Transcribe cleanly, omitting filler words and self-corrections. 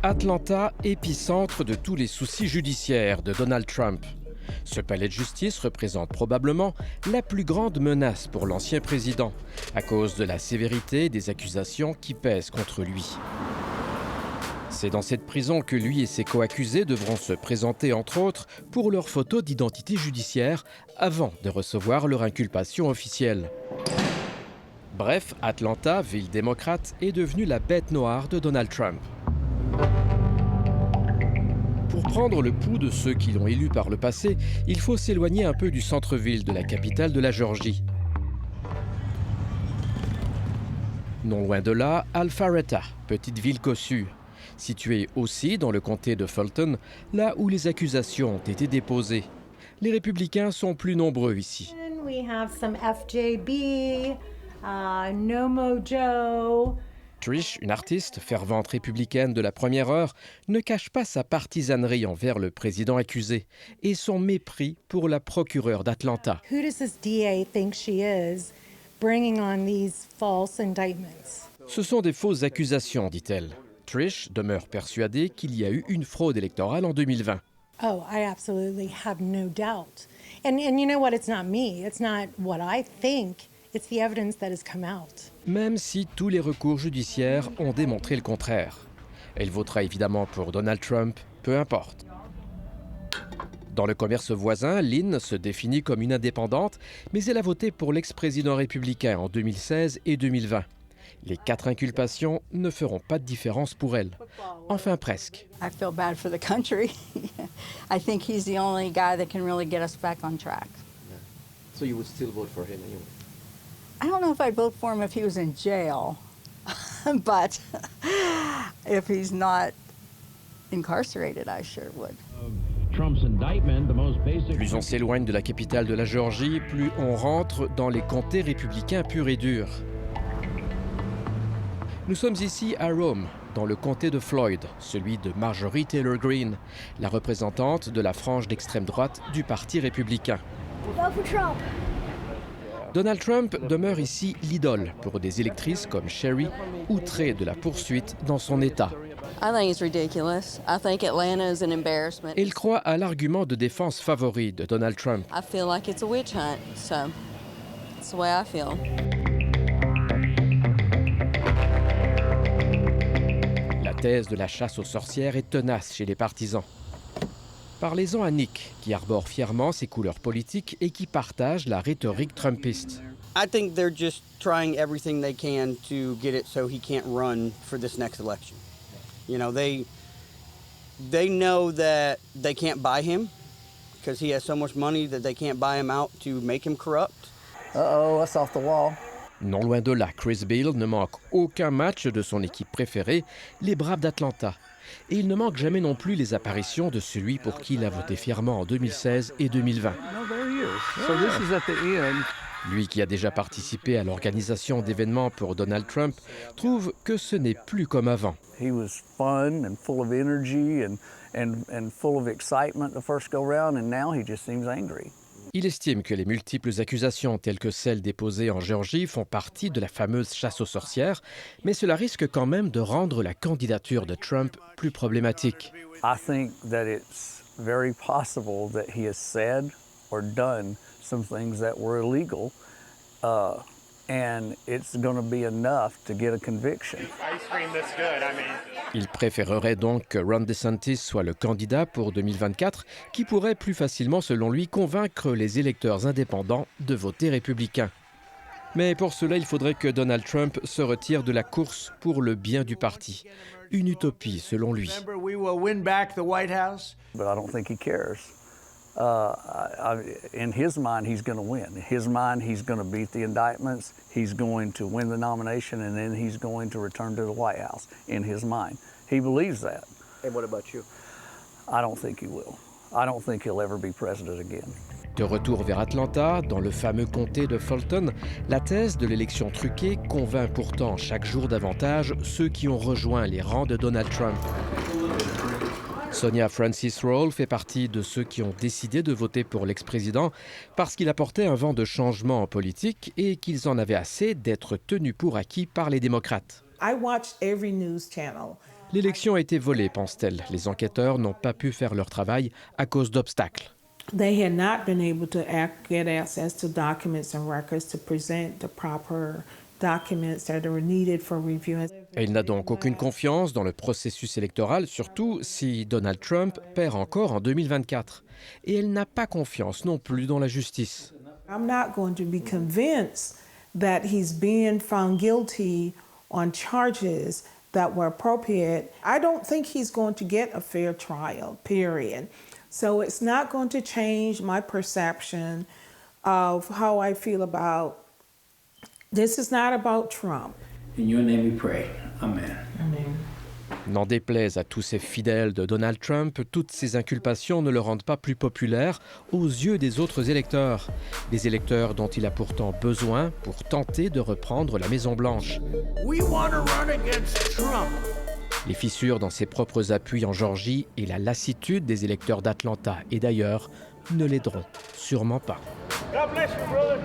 Atlanta, épicentre de tous les soucis judiciaires de Donald Trump. Ce palais de justice représente probablement la plus grande menace pour l'ancien président, à cause de la sévérité des accusations qui pèsent contre lui. C'est dans cette prison que lui et ses co-accusés devront se présenter, entre autres, pour leur photo d'identité judiciaire avant de recevoir leur inculpation officielle. Bref, Atlanta, ville démocrate, est devenue la bête noire de Donald Trump. Pour prendre le pouls de ceux qui l'ont élu par le passé, il faut s'éloigner un peu du centre-ville de la capitale de la Géorgie. Non loin de là, Alpharetta, petite ville cossue, située aussi dans le comté de Fulton, là où les accusations ont été déposées. Les républicains sont plus nombreux ici. We have some FJB, Nomo Joe. Trish, une artiste fervente républicaine de la première heure, ne cache pas sa partisanerie envers le président accusé et son mépris pour la procureure d'Atlanta. Who does this DA think she is, bringing on these false indictments? Ce sont des fausses accusations, dit-elle. Trish demeure persuadée qu'il y a eu une fraude électorale en 2020. Oh, I absolutely have no doubt. And you know what? It's not me. It's not what I think. It's the evidence that has come out. Même si tous les recours judiciaires ont démontré le contraire. Elle votera évidemment pour Donald Trump, peu importe. Dans le commerce voisin, Lynn se définit comme une indépendante, mais elle a voté pour l'ex-président républicain en 2016 et 2020. Les 4 inculpations ne feront pas de différence pour elle. Enfin presque. I feel bad for the country. I think he's the only guy that can really get us back on track. So you would still vote for him anyway? I don't know if I'd vote for him if he was in jail, but if he's not incarcerated, I sure would. Plus on s'éloigne de la capitale de la Géorgie, plus on rentre dans les comtés républicains purs et durs. Nous sommes ici à Rome, dans le comté de Floyd, celui de Marjorie Taylor Greene, la représentante de la frange d'extrême droite du Parti républicain. Donald Trump demeure ici l'idole pour des électrices comme Sherry, outrées de la poursuite dans son État. Elle croit à l'argument de défense favori de Donald Trump. La thèse de la chasse aux sorcières est tenace chez les partisans. Parlez-en à Nick, qui arbore fièrement ses couleurs politiques et qui partage la rhétorique trumpiste. I think they're just trying everything they can to get it so he can't run for this next election. You know, they know that they can't buy him because he has so much money that they can't buy him out to make him corrupt. Uh-oh, that's off the wall. Non loin de là, Chris Beall ne manque aucun match de son équipe préférée, les Braves d'Atlanta. Et il ne manque jamais non plus les apparitions de celui pour qui il a voté fièrement en 2016 et 2020. Lui qui a déjà participé à l'organisation d'événements pour Donald Trump trouve que ce n'est plus comme avant. He was fun and full of energy and full of excitement the first go round, and now he just seems angry. Il estime que les multiples accusations telles que celles déposées en Géorgie font partie de la fameuse chasse aux sorcières, mais cela risque quand même de rendre la candidature de Trump plus problématique. I think that it's very possible that he has said or done some things that were illegal, and it's going to be enough to get a conviction. Il préférerait donc que Ron DeSantis soit le candidat pour 2024, qui pourrait plus facilement, selon lui, convaincre les électeurs indépendants de voter républicain. Mais pour cela, il faudrait que Donald Trump se retire de la course pour le bien du parti. Une utopie, selon lui. But I don't think he cares. In his mind, he's going to win. In his mind, he's going to beat the indictments. He's going to win the nomination, and then he's going to return to the White House. In his mind, he believes that. And what about you? I don't think he will. I don't think he'll ever be president again. De retour vers Atlanta, dans le fameux comté de Fulton, la thèse de l'élection truquée convainc pourtant chaque jour davantage ceux qui ont rejoint les rangs de Donald Trump. Sonia Francis Rawls fait partie de ceux qui ont décidé de voter pour l'ex-président parce qu'il apportait un vent de changement en politique et qu'ils en avaient assez d'être tenus pour acquis par les démocrates. I watched every news channel L'élection a été volée, pense-t-elle. Les enquêteurs n'ont pas pu faire leur travail à cause d'obstacles. They had not been able to get access to documents and records to present the proper documents that are needed for review. Elle n'a donc aucune confiance dans le processus électoral, surtout si Donald Trump perd encore en 2024. Et elle n'a pas confiance non plus dans la justice. I'm not going to be convinced that he's being found guilty on charges that were appropriate. I don't think he's going to get a fair trial, period. So it's not going to change my perception of how I feel about this. Is not about Trump. In your name we pray. Amen. Amen. N'en déplaise à tous ces fidèles de Donald Trump, toutes ces inculpations ne le rendent pas plus populaire aux yeux des autres électeurs. Des électeurs dont il a pourtant besoin pour tenter de reprendre la Maison-Blanche. We want to run against Trump. Les fissures dans ses propres appuis en Georgie et la lassitude des électeurs d'Atlanta et d'ailleurs ne l'aideront sûrement pas. God bless you, brother.